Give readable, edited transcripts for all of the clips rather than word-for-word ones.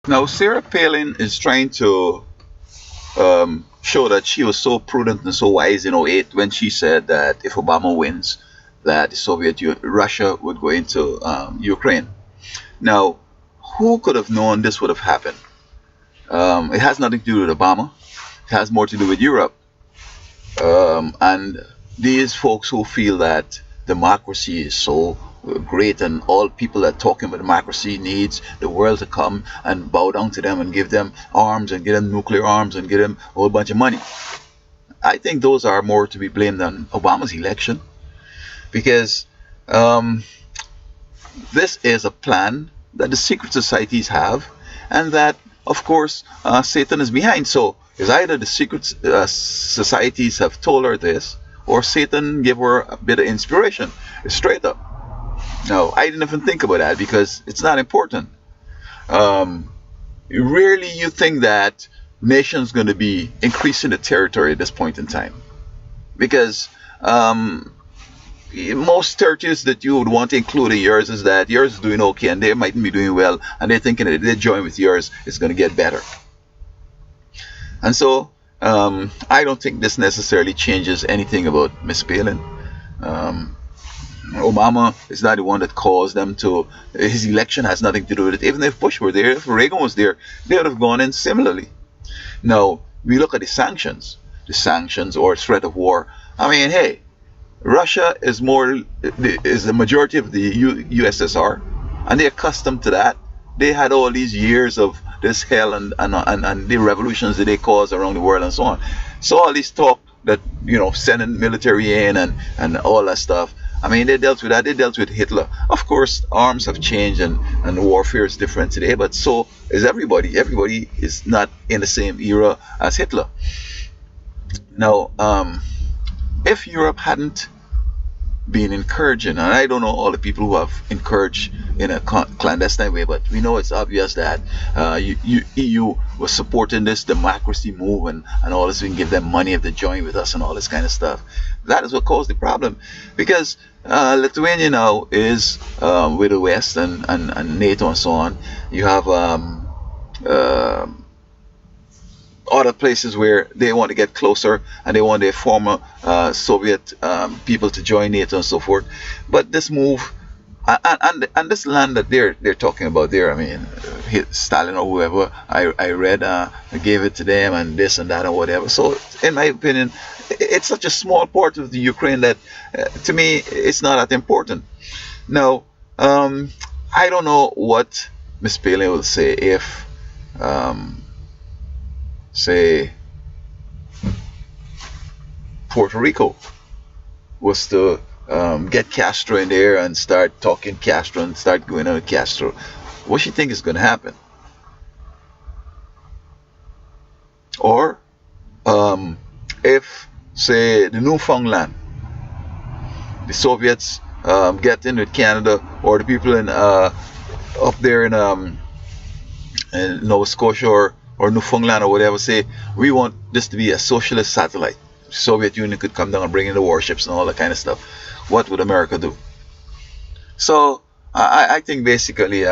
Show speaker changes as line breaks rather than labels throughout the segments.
Now, Sarah Palin is trying to show that she was so prudent and so wise in '08 when she said that if Obama wins, that the Russia would go into Ukraine. Now, who could have known this would have happened? It has nothing to do with Obama. It has more to do with Europe. And these folks who feel that democracy is so great and all people that talking about democracy needs the world to come and bow down to them and give them arms and give them nuclear arms and give them a whole bunch of money. I think those are more to be blamed than Obama's election because um, this is a plan that the secret societies have and that, of course, Satan is behind. So it's either the secret societies have told her this or Satan gave her a bit of inspiration. It's straight up. No, I didn't even think about that because it's not important. Um, Rarely you think that nation's going to be increasing the territory at this point in time because most territories that you would want to include in yours is that yours is doing okay and they might be doing well and they're thinking that if they join with yours, it's going to get better. And so I don't think this necessarily changes anything about Miss Palin. Um, Obama is not the one that caused them to. His election has nothing to do with it. Even if Bush were there, if Reagan was there, they would have gone in similarly. Now, we look at the sanctions or threat of war. I mean, hey, Russia is the majority of the USSR, and they're accustomed to that. They had all these years of this hell and the revolutions that they caused around the world and so on. So all this talk that sending military in and all that stuff. I mean, they dealt with that. They dealt with Hitler. Of course, arms have changed and warfare is different today, but so is everybody. Everybody is not in the same era as Hitler. Now, if Europe hadn't been encouraging, and I don't know all the people who have encouraged in a clandestine way, but we know it's obvious that EU was supporting this democracy move and all this. We can give them money if they join with us and all this kind of stuff. That is what caused the problem, because Lithuania now is with the West and NATO and so on. You have uh, other places where they want to get closer and they want their former Soviet people to join NATO and so forth. But this move and this land that they're talking about there, I mean, Stalin or whoever I read gave it to them and this and that and whatever. So in my opinion, it's such a small part of the Ukraine that to me it's not that important. Now, I don't know what Miss Palin will say if. Say Puerto Rico was to get Castro in there and start talking Castro and start going on with Castro, what she think is going to happen? Or if, say, the Newfoundland, the Soviets get in with Canada, or the people in up there in Nova Scotia or Newfoundland or whatever say we want this to be a socialist satellite. Soviet Union could come down and bring in the warships and all that kind of stuff. What would America do? So I think basically,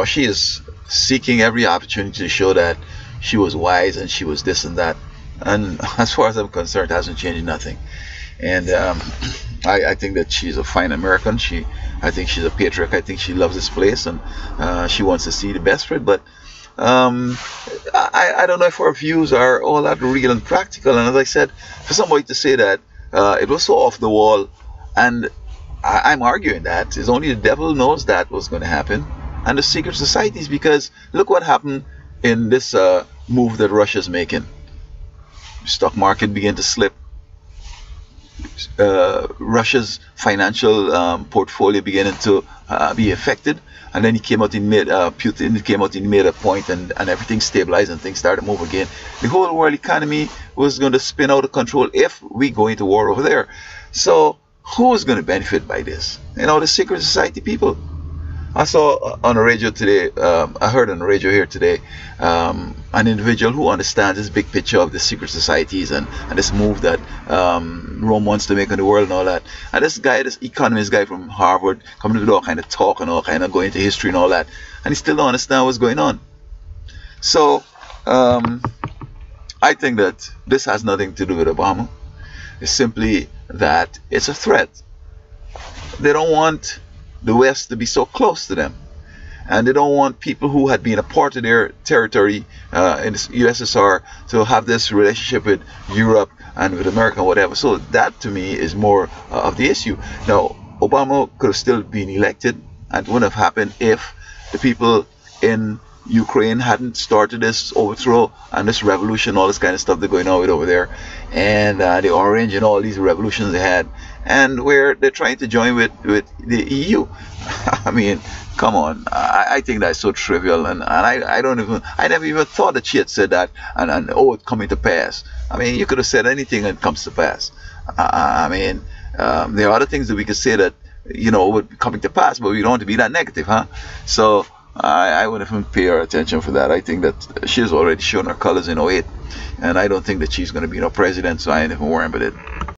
she is seeking every opportunity to show that she was wise and she was this and that. And as far as I'm concerned, it hasn't changed nothing. And I think that she's a fine American. I think she's a patriot. I think she loves this place and she wants to see the best for it. But I don't know if our views are all that real and practical. And as I said, for somebody to say that it was so off the wall, and I'm arguing that it's only the devil knows that was going to happen, and the secret societies, because look what happened in this move that Russia's making. The stock market began to slip. Russia's financial portfolio beginning to be affected, and then he came out and made Putin came out and made a point, and everything stabilized and things started to move again. The whole world economy was going to spin out of control if we go into war over there. So who is going to benefit by this? The secret society people. I saw on the radio today, I heard on the radio here today, an individual who understands this big picture of the secret societies and this move that Rome wants to make in the world and all that. And this guy, this economist guy from Harvard, coming with all kind of talk and all kind of going into history and all that, and he still don't understand what's going on. So um, I think that this has nothing to do with Obama. It's simply that it's a threat. They don't want the West to be so close to them, and they don't want people who had been a part of their territory in the USSR to have this relationship with Europe and with America and whatever. So that to me is more of the issue. Now, Obama could have still been elected, and it wouldn't have happened if the people in Ukraine hadn't started this overthrow and this revolution, all this kind of stuff they're going on with over there, and the Orange and all these revolutions they had, and where they're trying to join with the EU. I mean, come on. I think that's so trivial, and I never even thought that she had said that, and oh, it's coming to pass. I mean, you could have said anything and it comes to pass. I mean, there are other things that we could say that, would be coming to pass, but we don't want to be that negative, huh? So I wouldn't even pay her attention for that. I think that she's already shown her colors in '08, and I don't think that she's going to be no president, so I ain't even worrying about it.